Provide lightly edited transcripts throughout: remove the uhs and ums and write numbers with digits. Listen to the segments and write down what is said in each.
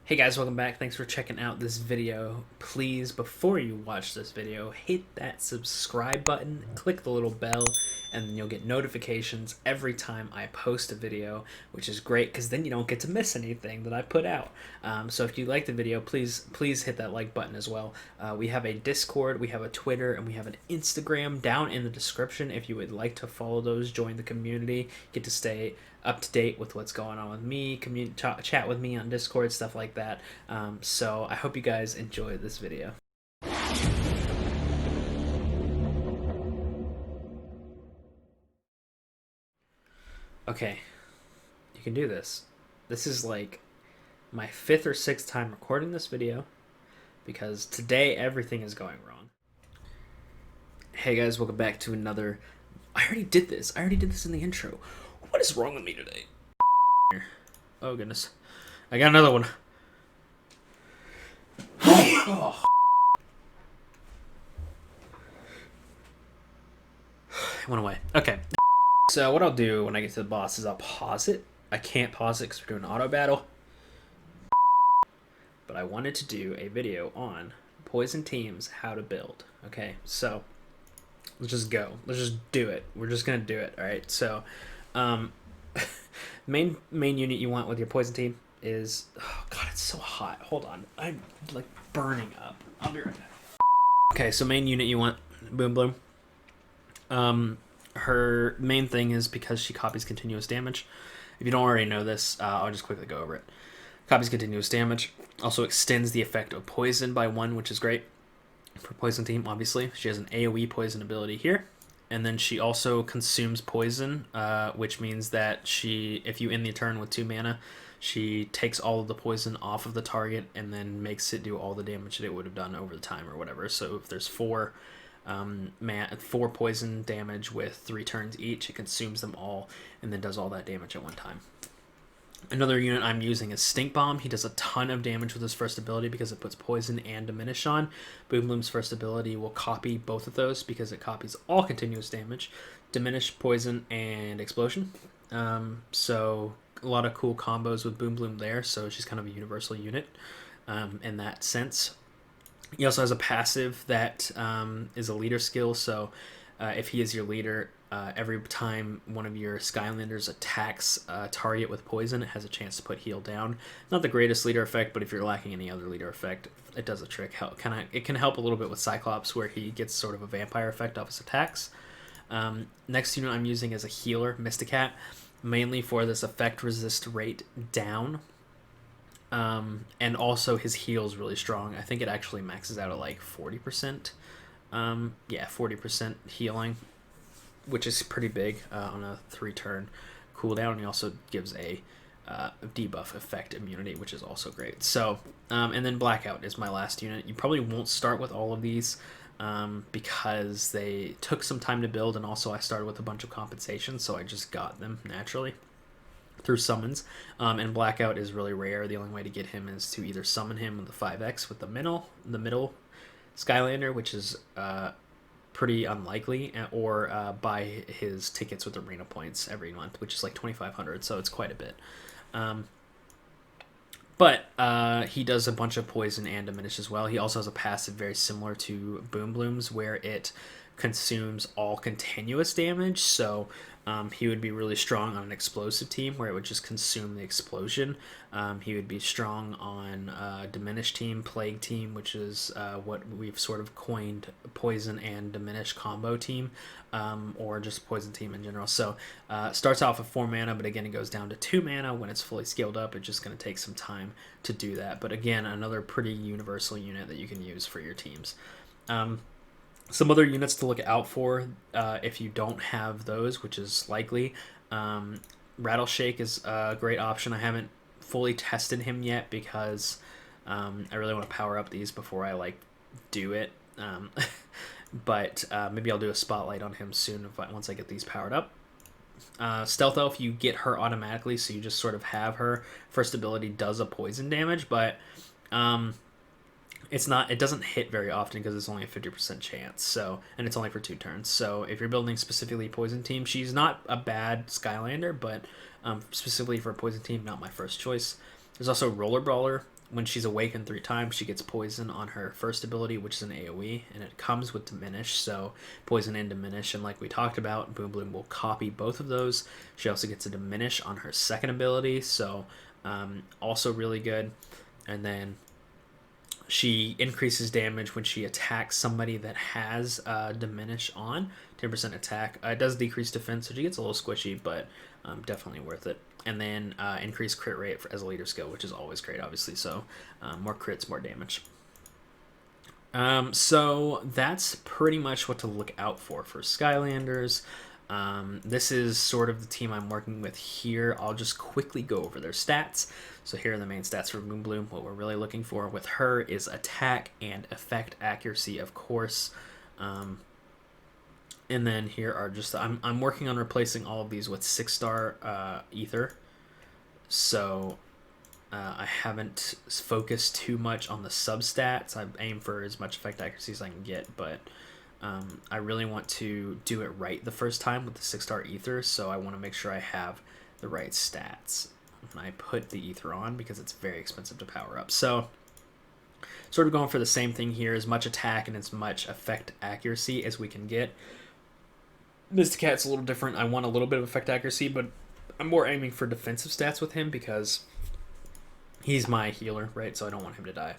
Hey guys, welcome back. Thanks for checking out this video. Please, before you watch this video, hit that subscribe button, click the little bell, and then you'll get notifications every time I post a video, which is great because then you don't get to miss anything that I put out. So if you like the video, please hit that like button as well. We have a Discord, we have a Twitter, and we have an Instagram down in the description. If you would like to follow those, join the community, get to stay up to date with what's going on with me, chat with me on Discord, stuff like that. So I hope you guys enjoy this video. Okay, you can do this. This is like my 5th or 6th time recording this video because today everything is going wrong. Hey guys, welcome back to another... I already did this in the intro. What is wrong with me today? Oh goodness. I got another one. Oh. It went away. Okay. So what I'll do when I get to the boss is I'll pause it. I can't pause it because we're doing auto battle. But I wanted to do a video on Poison Teams, how to build. Okay, so let's just go. Let's just do it. We're just gonna do it. All right. So, main unit you want with your Poison team is... Oh god, it's so hot. Hold on. I'm like burning up. I'll be right back. Okay, so main unit you want, Boom Bloom. Her main thing is because she copies continuous damage. If you don't already know this, I'll just quickly go over it. Copies continuous damage. Also extends the effect of poison by 1, which is great for Poison team, obviously. She has an AoE poison ability here. And then she also consumes poison, which means that if you end the turn with 2 mana, she takes all of the poison off of the target and then makes it do all the damage that it would have done over the time or whatever. So if there's 4 poison damage with 3 turns each, it consumes them all and then does all that damage at one time. Another unit I'm using is Stink Bomb. He does a ton of damage with his first ability because it puts poison and diminish on. Boom Bloom's first ability will copy both of those because it copies all continuous damage, diminish, poison, and explosion. So a lot of cool combos with Boom Bloom there. So she's kind of a universal unit in that sense. He also has a passive that is a leader skill. So if he is your leader, every time one of your Skylanders attacks a target with poison, it has a chance to put heal down. Not the greatest leader effect, but if you're lacking any other leader effect, it does a trick. It can help a little bit with Cyclops, where he gets sort of a vampire effect off his attacks. Next unit I'm using is a healer, Mysticat, mainly for this effect resist rate down. And also his heal is really strong. I think it actually maxes out at like 40%. Yeah, 40% healing, which is pretty big on a 3-turn cooldown. And he also gives a debuff effect immunity, which is also great. So, and then Blackout is my last unit. You probably won't start with all of these because they took some time to build, and also I started with a bunch of compensation, so I just got them naturally through summons. And Blackout is really rare. The only way to get him is to either summon him with the 5x with the middle Skylander, which is pretty unlikely, or buy his tickets with arena points every month, which is like 2,500, so it's quite a bit. But he does a bunch of poison and diminish as well. He also has a passive very similar to Boom Bloom's, where it consumes all continuous damage. So he would be really strong on an explosive team where it would just consume the explosion. He would be strong on diminished team, plague team, which is what we've sort of coined poison and diminish combo team, or just poison team in general. So starts off with 4 mana, but again it goes down to 2 mana when it's fully scaled up. It's just going to take some time to do that. But again, another pretty universal unit that you can use for your teams. Some other units to look out for if you don't have those, which is likely. Rattleshake is a great option. I haven't fully tested him yet because I really want to power up these before I do it. But maybe I'll do a spotlight on him soon once I get these powered up. Stealth Elf, you get her automatically, so you just sort of have her. First ability does a poison damage, but it doesn't hit very often because it's only a 50% chance. So, and it's only for 2 turns. So if you're building specifically Poison Team, she's not a bad Skylander, but specifically for a Poison Team, not my first choice. There's also Roller Brawler, when she's awakened 3 times, she gets poison on her first ability, which is an AoE, and it comes with Diminish, so poison and Diminish, and like we talked about, Boom Bloom will copy both of those. She also gets a Diminish on her second ability, so also really good. And then she increases damage when she attacks somebody that has Diminish on, 10% attack. It does decrease defense, so she gets a little squishy, but definitely worth it. And then increase crit rate as a leader skill, which is always great, obviously. So more crits, more damage. So that's pretty much what to look out for Skylanders. This is sort of the team I'm working with here. I'll just quickly go over their stats. So here are the main stats for Boom Bloom. What we're really looking for with her is attack and effect accuracy, of course. And then here are just, I'm working on replacing all of these with 6-star ether. So I haven't focused too much on the substats. I aim for as much effect accuracy as I can get, but I really want to do it right the first time with the 6-star ether, so I want to make sure I have the right stats when I put the ether on, because it's very expensive to power up. So sort of going for the same thing here, as much attack and as much effect accuracy as we can get. Mr. Cat's a little different. I want a little bit of effect accuracy, but I'm more aiming for defensive stats with him because he's my healer, right? So I don't want him to die.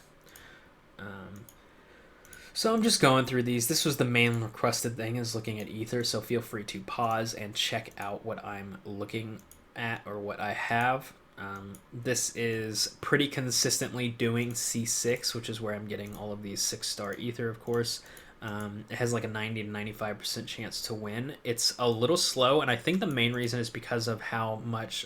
So I'm just going through these. This was the main requested thing, is looking at ether, so feel free to pause and check out what I'm looking at or what I have. This is pretty consistently doing C6, which is where I'm getting all of these 6-star ether, of course. It has like a 90 to 95% chance to win. It's a little slow, and I think the main reason is because of how much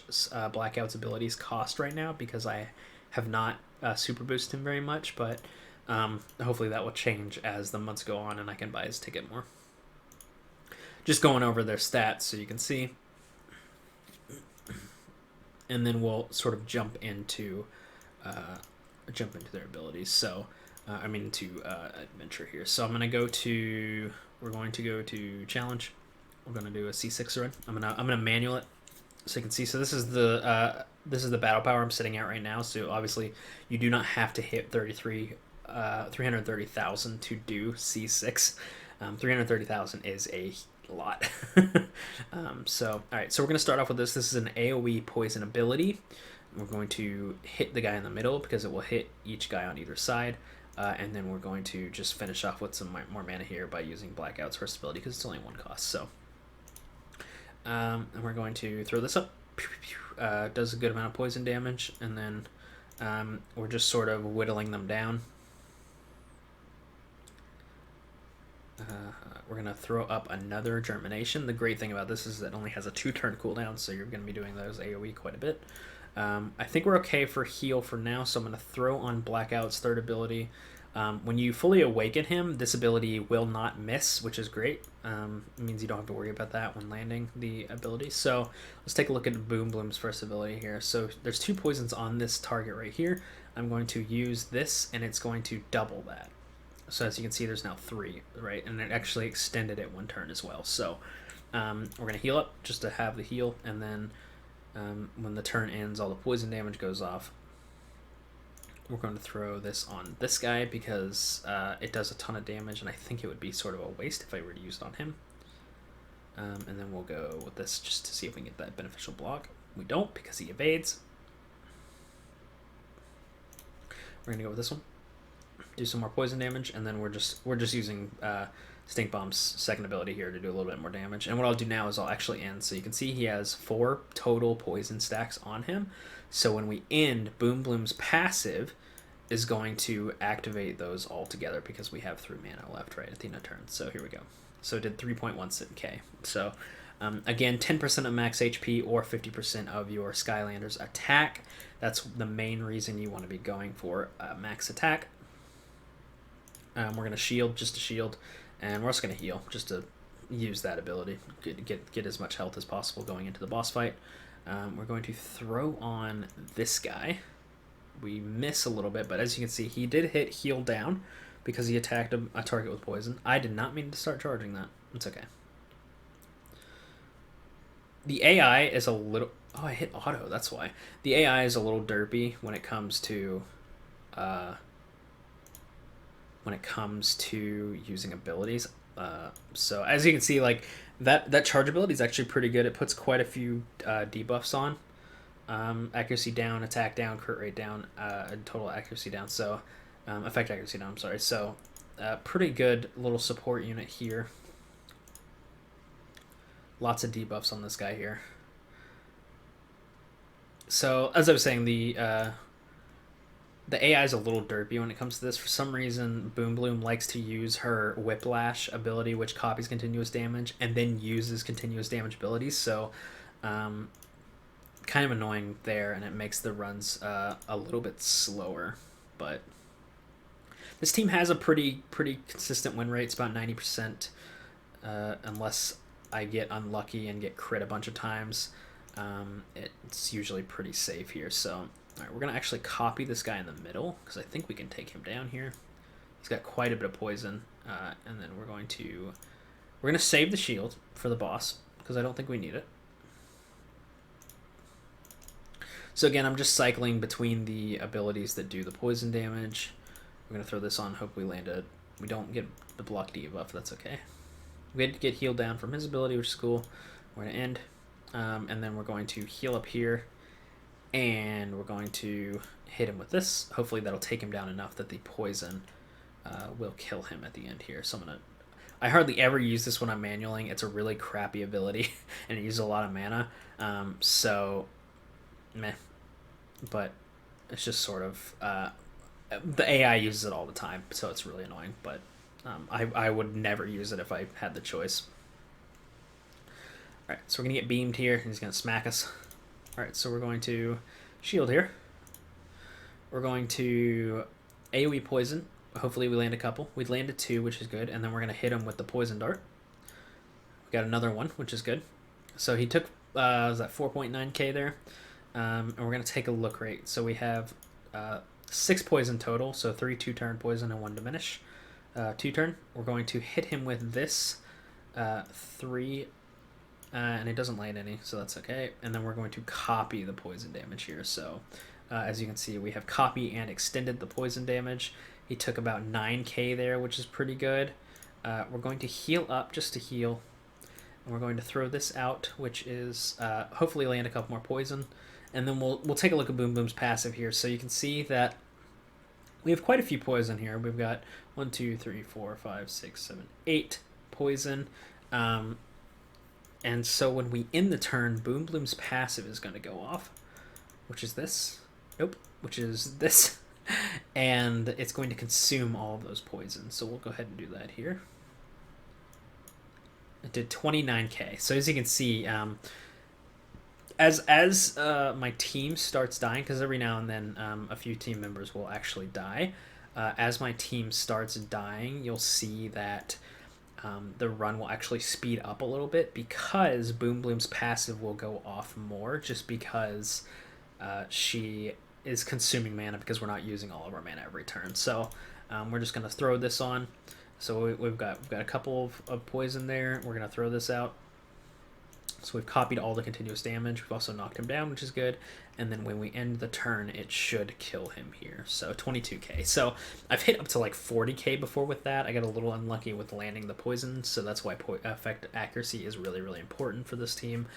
Blackout's abilities cost right now, because I have not super boosted him very much, but hopefully that will change as the months go on and I can buy his ticket more. Just going over their stats so you can see. And then we'll sort of jump into their abilities. So to adventure here. So we're going to go to challenge. We're going to do a C6 run. I'm gonna manual it so you can see. So this is the battle power I'm sitting at right now. So obviously you do not have to hit 330,000 to do C6. 330,000 is a lot. All right, so we're going to start off with this. This is an AoE poison ability. We're going to hit the guy in the middle because it will hit each guy on either side. And then we're going to just finish off with some more mana here by using Blackout's first ability because it's only 1 cost. So, and we're going to throw this up. Does a good amount of poison damage, and then we're just sort of whittling them down. We're going to throw up another Germination. The great thing about this is that it only has a 2-turn cooldown, so you're going to be doing those AoE quite a bit. I think we're okay for heal for now, so I'm going to throw on Blackout's third ability. When you fully awaken him, this ability will not miss, which is great. It means you don't have to worry about that when landing the ability. So let's take a look at Boom Bloom's first ability here. So there's 2 poisons on this target right here. I'm going to use this, and it's going to double that. So as you can see, there's now 3, right? And it actually extended it 1 turn as well. So we're going to heal up just to have the heal, and then when the turn ends, all the poison damage goes off. We're going to throw this on this guy because it does a ton of damage, and I think it would be sort of a waste if I were to use it on him. And then we'll go with this just to see if we can get that beneficial block. We don't because he evades. We're going to go with this one. Do some more poison damage, and then we're just using Stink Bomb's second ability here to do a little bit more damage. And what I'll do now is I'll actually end. So you can see he has 4 total poison stacks on him. So when we end, Boom Bloom's passive is going to activate those all together because we have 3 mana left right at the end of turn. So here we go. So it did 3.16k. So again, 10% of max HP or 50% of your Skylanders attack. That's the main reason you want to be going for max attack. We're going to shield just to shield, and we're also going to heal just to use that ability, get as much health as possible going into the boss fight. We're going to throw on this guy. We miss a little bit, but as you can see, he did hit heal down because he attacked a target with poison. I did not mean to start charging that. It's okay. The AI is a little... Oh, I hit auto, that's why. The AI is a little derpy when it comes to when it comes to using abilities. So as you can see, like that charge ability is actually pretty good. It puts quite a few debuffs on. Accuracy down, attack down, crit rate down, and total accuracy down. So effect accuracy down, I'm sorry. So pretty good little support unit here. Lots of debuffs on this guy here. So as I was saying, the AI is a little derpy when it comes to this. For some reason, Boom Bloom likes to use her Whiplash ability, which copies continuous damage, and then uses continuous damage abilities. So kind of annoying there, and it makes the runs a little bit slower. But this team has a pretty consistent win rate. It's about 90%, unless I get unlucky and get crit a bunch of times. It's usually pretty safe here. So all right, we're gonna actually copy this guy in the middle because I think we can take him down here. He's got quite a bit of poison, and then we're gonna save the shield for the boss because I don't think we need it. So again, I'm just cycling between the abilities that do the poison damage. We're gonna throw this on. Hope we land it. We don't get the block debuff. That's okay. We had to get healed down from his ability, which is cool. We're gonna end, and then we're going to heal up here, and we're going to hit him with this. Hopefully that'll take him down enough that the poison will kill him at the end here. So I hardly ever use this when I'm manualing. It's a really crappy ability, and it uses a lot of mana. So meh. But it's just sort of the AI uses it all the time, so it's really annoying. But I would never use it if I had the choice. Alright, so we're going to get beamed here, and he's going to smack us. Alright, so we're going to shield here. We're going to AoE poison. Hopefully we land a couple. We landed 2, which is good, and then we're going to hit him with the poison dart. We got another one, which is good. So he took, was that 4.9k there? And we're going to take a look rate. So we have 6 poison total, so 3 2-turn poison and 1 diminish. 2-turn, we're going to hit him with this 3, and it doesn't land any, so that's okay. And then we're going to copy the poison damage here. So as you can see, we have copy and extended the poison damage. He took about 9k there, which is pretty good. We're going to heal up just to heal. And we're going to throw this out, which is hopefully land a couple more poison. And then we'll take a look at Boom Boom's passive here. So you can see that we have quite a few poison here. We've got 1, 2, 3, 4, 5, 6, 7, 8 poison. And so when we end the turn, Boom Bloom's passive is going to go off, which is this. Nope, which is this. And it's going to consume all of those poisons. So we'll go ahead and do that here. It did 29k. So as you can see, as my team starts dying, because every now and then a few team members will actually die. As my team starts dying, you'll see that the run will actually speed up a little bit because Boom Bloom's passive will go off more just because she is consuming mana because we're not using all of our mana every turn. So we're just going to throw this on. So we've got a couple of poison there. We're going to throw this out. So we've copied all the continuous damage. We've also knocked him down, which is good. And then when we end the turn, it should kill him here. So 22k. So I've hit up to like 40k before with that. I got a little unlucky with landing the poison. So that's why effect accuracy is really, really important for this team.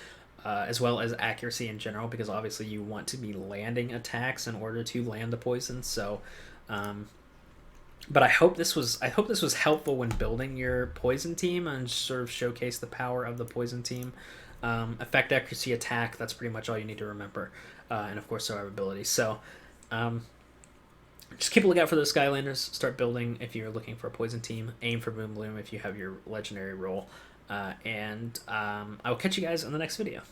As well as accuracy in general, because obviously you want to be landing attacks in order to land the poison. So, but I hope this was helpful when building your poison team and sort of showcase the power of the poison team. Effect accuracy, attack, that's pretty much all you need to remember. And of course survivability. So just keep a lookout for those Skylanders. Start building if you're looking for a poison team. Aim for Boom Bloom if you have your legendary role. And I will catch you guys in the next video.